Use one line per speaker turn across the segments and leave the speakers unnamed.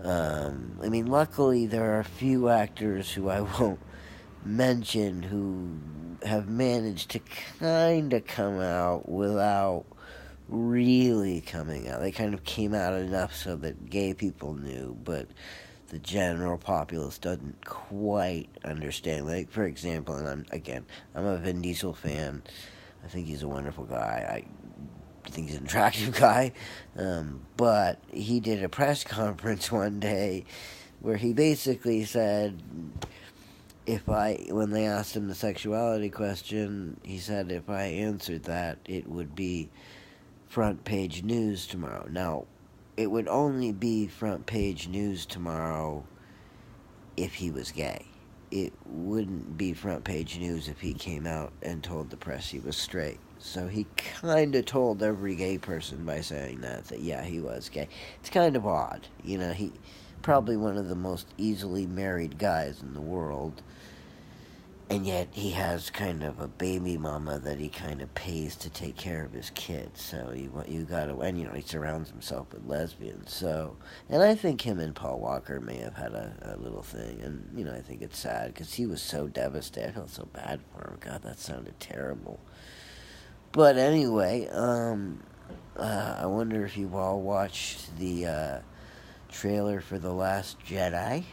I mean, luckily there are a few actors who I won't mention who have managed to kind of come out without really coming out. They kind of came out enough so that gay people knew, but the general populace doesn't quite understand. Like, for example, and I'm a Vin Diesel fan. I think he's a wonderful guy. I think he's an attractive guy. But he did a press conference one day where he basically said, when they asked him the sexuality question, he said if I answered that, it would be front page news tomorrow. Now, it would only be front page news tomorrow if he was gay. It wouldn't be front page news if he came out and told the press he was straight. So he kind of told every gay person by saying that yeah, he was gay. It's kind of odd. He probably one of the most easily married guys in the world, and yet he has kind of a baby mama that he kind of pays to take care of his kids. So you gotta, and he surrounds himself with lesbians. So, and I think him and Paul Walker may have had a little thing, and I think it's sad because he was so devastated. I felt so bad for him. God, that sounded terrible. But anyway, I wonder if you've all watched the trailer for The Last Jedi.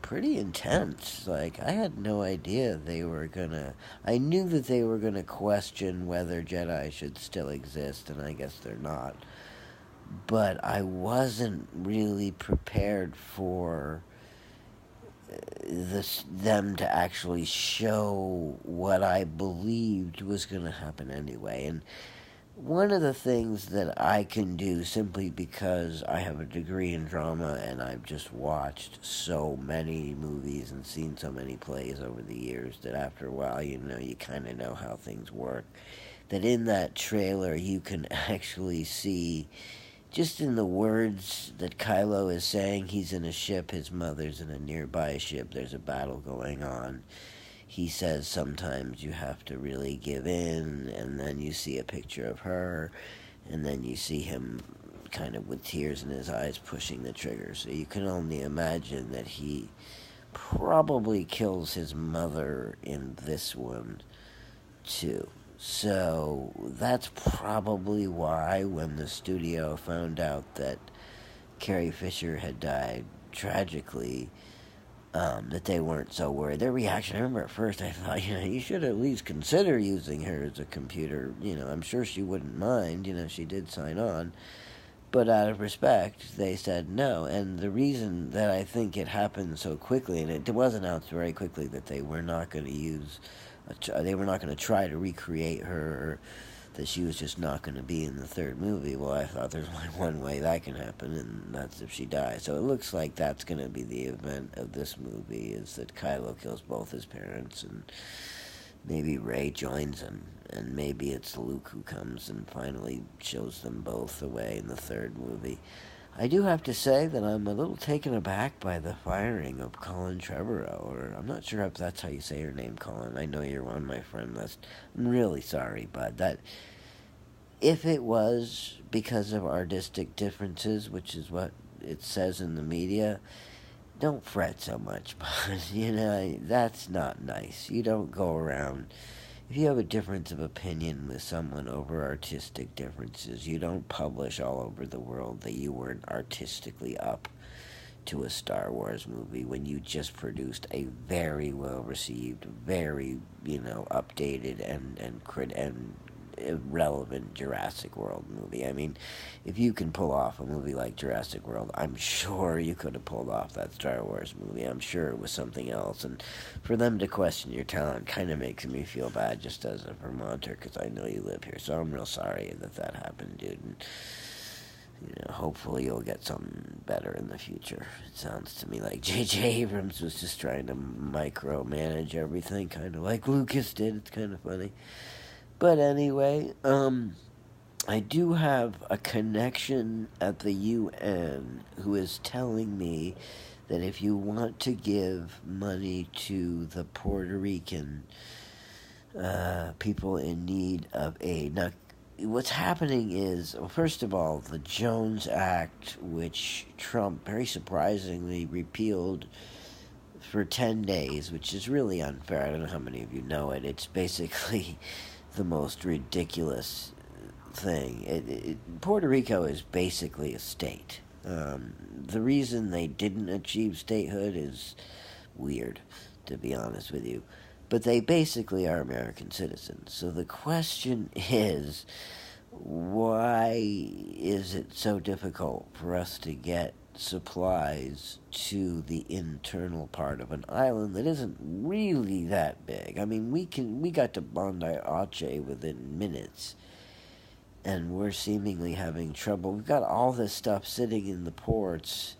Pretty intense. Like, I had no idea they were gonna. I knew that they were gonna question whether Jedi should still exist, and I guess they're not. But I wasn't really prepared for them to actually show what I believed was gonna happen anyway. And one of the things that I can do, simply because I have a degree in drama and I've just watched so many movies and seen so many plays over the years, that after a while, you kind of know how things work. That in that trailer, you can actually see, just in the words that Kylo is saying, he's in a ship, his mother's in a nearby ship, there's a battle going on. He says sometimes you have to really give in, and then you see a picture of her, and then you see him kind of with tears in his eyes pushing the trigger. So you can only imagine that he probably kills his mother in this one too. So that's probably why, when the studio found out that Carrie Fisher had died tragically, that they weren't so worried. Their reaction, I remember at first I thought, you should at least consider using her as a computer. I'm sure she wouldn't mind. She did sign on. But out of respect, they said no. And the reason that I think it happened so quickly, and it was announced very quickly that they were not going to they were not going to try to recreate her, or that she was just not going to be in the third movie. Well, I thought there's only one way that can happen, and that's if she dies. So it looks like that's going to be the event of this movie, is that Kylo kills both his parents, and maybe Rey joins him, and maybe it's Luke who comes and finally shows them both the way in the third movie. I do have to say that I'm a little taken aback by the firing of Colin Trevorrow, or I'm not sure if that's how you say your name, Colin. I know you're on my friend list. I'm really sorry, bud. That, if it was because of artistic differences, which is what it says in the media, don't fret so much, bud. That's not nice. You don't go around. If you have a difference of opinion with someone over artistic differences, you don't publish all over the world that you weren't artistically up to a Star Wars movie when you just produced a very well received, very, updated and relevant Jurassic World movie. I mean, if you can pull off a movie like Jurassic World, I'm sure you could have pulled off that Star Wars movie. I'm sure it was something else. And for them to question your talent kind of makes me feel bad, just as a Vermonter, because I know you live here. So I'm real sorry that happened, dude. And, hopefully you'll get something better in the future. It sounds to me like J.J. Abrams was just trying to micromanage everything, kind of like Lucas did. It's kind of funny. But anyway, I do have a connection at the UN who is telling me that if you want to give money to the Puerto Rican people in need of aid, now what's happening is, well, first of all, the Jones Act, which Trump very surprisingly repealed for 10 days, which is really unfair. I don't know how many of you know it. It's basically the most ridiculous thing. Puerto Rico is basically a state. The reason they didn't achieve statehood is weird, to be honest with you. But they basically are American citizens. So the question is, why is it so difficult for us to get supplies to the internal part of an island that isn't really that big? I mean, we got to Banda Aceh within minutes, and we're seemingly having trouble. We've got all this stuff sitting in the ports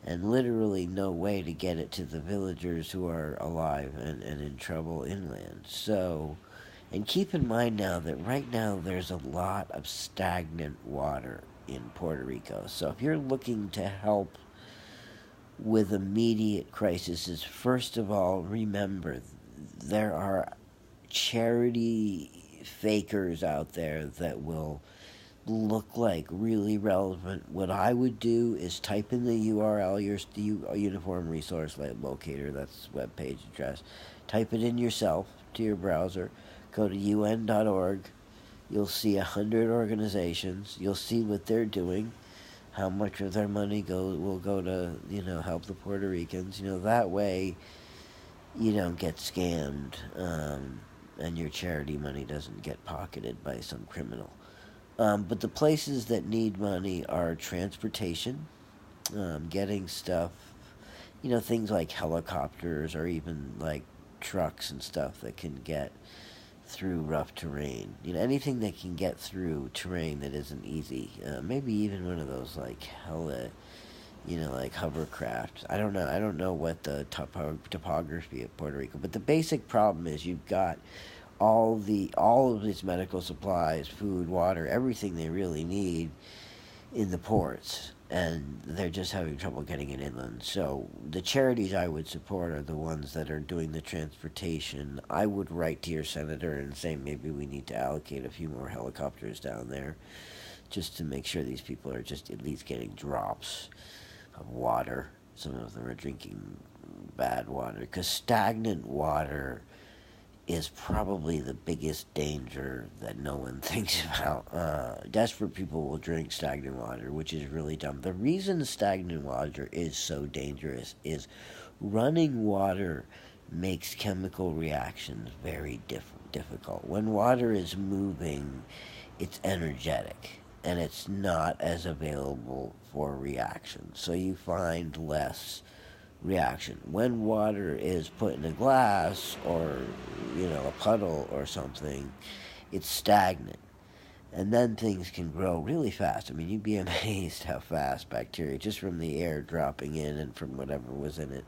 and literally no way to get it to the villagers who are alive and in trouble inland. So, and keep in mind now that right now there's a lot of stagnant water in Puerto Rico. So if you're looking to help with immediate crises, first of all, remember there are charity fakers out there that will look like really relevant. What I would do is type in the URL, your Uniform Resource Locator, that's web page address. Type it in yourself to your browser. Go to un.org. You'll see 100 organizations. You'll see what they're doing, how much of their money will go to help the Puerto Ricans. That way you don't get scammed, and your charity money doesn't get pocketed by some criminal. But the places that need money are transportation, getting stuff, things like helicopters or even like trucks and stuff that can get through rough terrain. Anything that can get through terrain that isn't easy. Maybe even one of those like like hovercraft. I don't know. I don't know what the topography of Puerto Rico, but the basic problem is you've got all of these medical supplies, food, water, everything they really need in the ports, and they're just having trouble getting it inland. So the charities I would support are the ones that are doing the transportation. I would write to your senator and say maybe we need to allocate a few more helicopters down there just to make sure these people are just at least getting drops of water. Some of them are drinking bad water, because stagnant water is probably the biggest danger that no one thinks about. Desperate people will drink stagnant water, which is really dumb. The reason stagnant water is so dangerous is running water makes chemical reactions very difficult. When water is moving, it's energetic, and it's not as available for reaction. So you find less reaction. When water is put in a glass or, a puddle or something, it's stagnant. And then things can grow really fast. I mean, you'd be amazed how fast bacteria, just from the air dropping in and from whatever was in it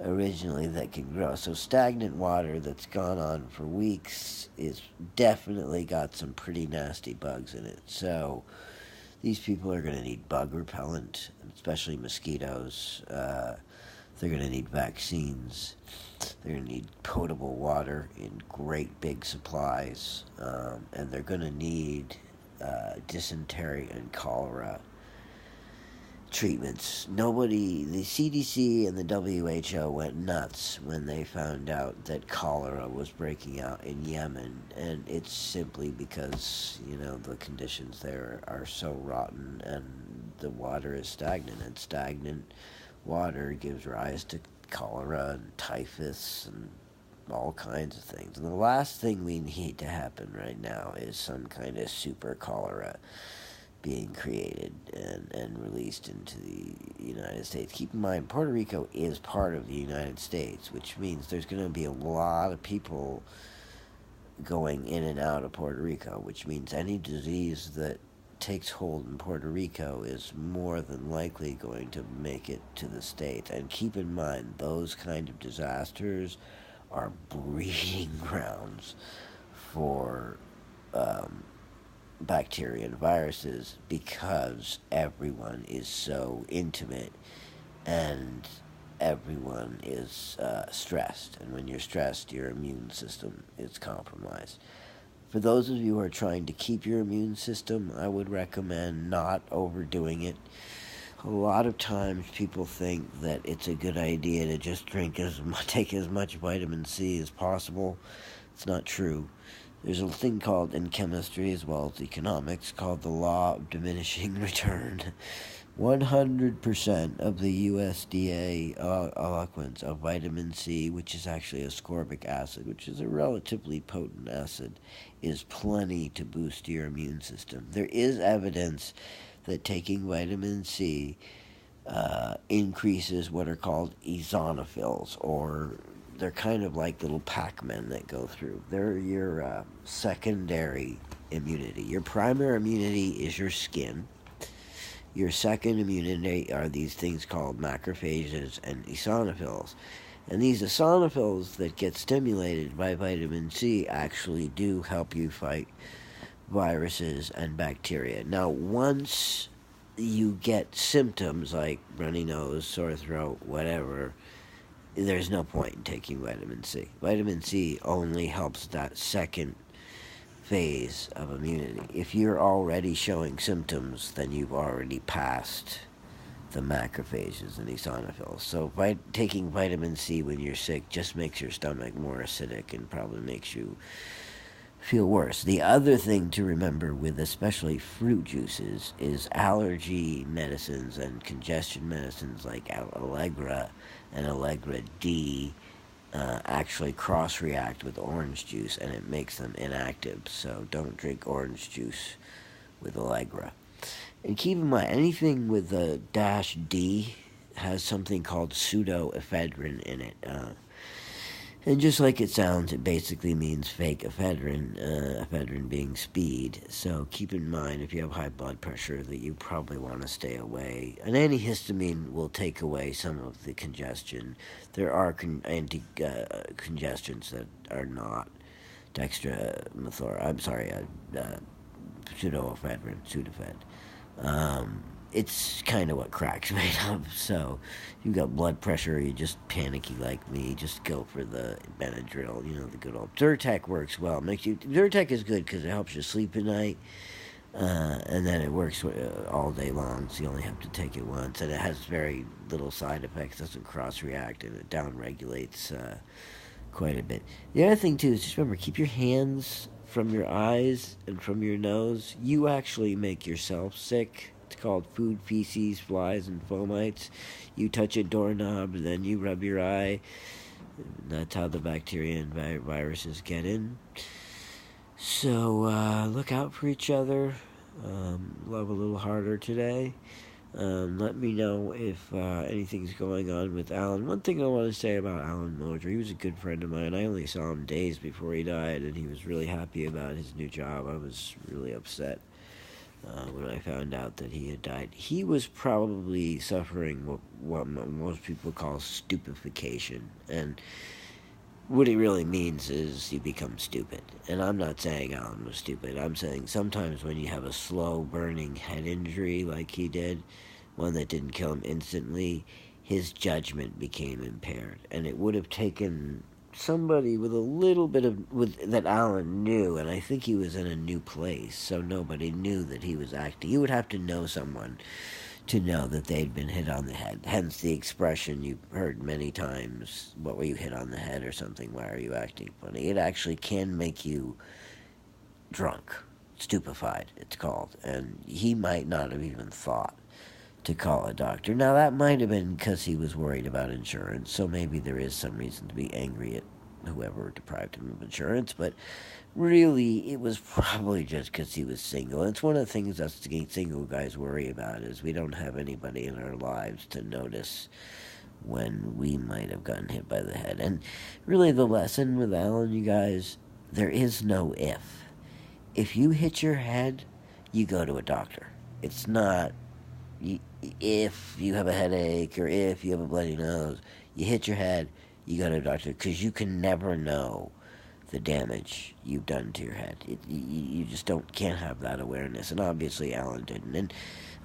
originally, that can grow. So stagnant water that's gone on for weeks is definitely got some pretty nasty bugs in it. So these people are going to need bug repellent, especially mosquitoes. They're going to need vaccines. They're going to need potable water in great big supplies. And they're going to need dysentery and cholera treatments. The CDC and the WHO went nuts when they found out that cholera was breaking out in Yemen. And it's simply because, the conditions there are so rotten and the water is stagnant. And stagnant water gives rise to cholera and typhus and all kinds of things. And the last thing we need to happen right now is some kind of super cholera being created and released into the United States. Keep in mind, Puerto Rico is part of the United States, which means there's going to be a lot of people going in and out of Puerto Rico, which means any disease that takes hold in Puerto Rico is more than likely going to make it to the States. And keep in mind, those kind of disasters are breeding grounds for bacteria and viruses, because everyone is so intimate and everyone is stressed. And when you're stressed, your immune system is compromised. For those of you who are trying to keep your immune system, I would recommend not overdoing it. A lot of times people think that it's a good idea to just take as much vitamin C as possible. It's not true. There's a thing called, in chemistry as well as economics, called the law of diminishing return. 100% of the USDA allowance of vitamin C, which is actually ascorbic acid, which is a relatively potent acid, is plenty to boost your immune system. There is evidence that taking vitamin C increases what are called eosinophils, or they're kind of like little Pac-Men that go through. They're your secondary immunity. Your primary immunity is your skin. Your second immunity are these things called macrophages and eosinophils. And these eosinophils that get stimulated by vitamin C actually do help you fight viruses and bacteria. Now, once you get symptoms like runny nose, sore throat, whatever, there's no point in taking vitamin C. Vitamin C only helps that second phase of immunity. If you're already showing symptoms, then you've already passed the macrophages and eosinophils. So taking vitamin C when you're sick just makes your stomach more acidic and probably makes you feel worse. The other thing to remember with especially fruit juices is allergy medicines and congestion medicines like Allegra and Allegra D actually cross-react with orange juice, and it makes them inactive. So don't drink orange juice with Allegra. And keep in mind, anything with a -D has something called pseudoephedrine in it. And just like it sounds, it basically means fake ephedrine, ephedrine being speed. So keep in mind, if you have high blood pressure, that you probably want to stay away. An antihistamine will take away some of the congestion. There are anti-congestants that are not Sudafed. It's kind of what crack's made of. So, you've got blood pressure, you're just panicky like me, just go for the Benadryl, the good old Zyrtec works well. Zyrtec is good because it helps you sleep at night, and then it works all day long, so you only have to take it once, and it has very little side effects, doesn't cross-react, and it down-regulates quite a bit. The other thing, too, is just remember, keep your hands from your eyes and from your nose. You actually make yourself sick. It's called food, feces, flies, and fomites. You touch a doorknob, and then you rub your eye. That's how the bacteria and viruses get in. So, look out for each other. Love a little harder today. Let me know if anything's going on with Alan. One thing I want to say about Alan Moser, he was a good friend of mine. I only saw him days before he died, and he was really happy about his new job. I was really upset when I found out that he had died. He was probably suffering what most people call stupefaction, and what it really means is you become stupid. And I'm not saying Alan was stupid. I'm saying sometimes when you have a slow burning head injury like he did, one that didn't kill him instantly, his judgment became impaired. And it would have taken somebody with a little bit that Alan knew, and I think he was in a new place, so nobody knew that he was acting. You would have to know someone to know that they'd been hit on the head. Hence the expression you've heard many times, what were you hit on the head or something, why are you acting funny? It actually can make you drunk, stupefied, it's called, and he might not have even thought to call a doctor. Now, that might have been because he was worried about insurance, so maybe there is some reason to be angry at whoever deprived him of insurance, but really, it was probably just because he was single. And it's one of the things us single guys worry about is we don't have anybody in our lives to notice when we might have gotten hit by the head. And really, the lesson with Alan, you guys, there is no if. If you hit your head, you go to a doctor. It's not if you have a headache or if you have a bloody nose. You hit your head, you go to a doctor, because you can never know the damage you've done to your head. You just can't have that awareness, and obviously Alan didn't. And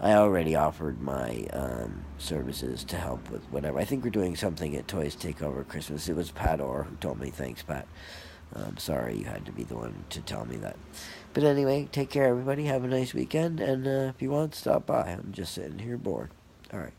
I already offered my services to help with whatever. I think we're doing something at Toys Take Over Christmas. It was Pat Orr who told me, thanks, Pat. I'm sorry you had to be the one to tell me that. But anyway, take care, everybody. Have a nice weekend, and if you want, stop by. I'm just sitting here bored. All right.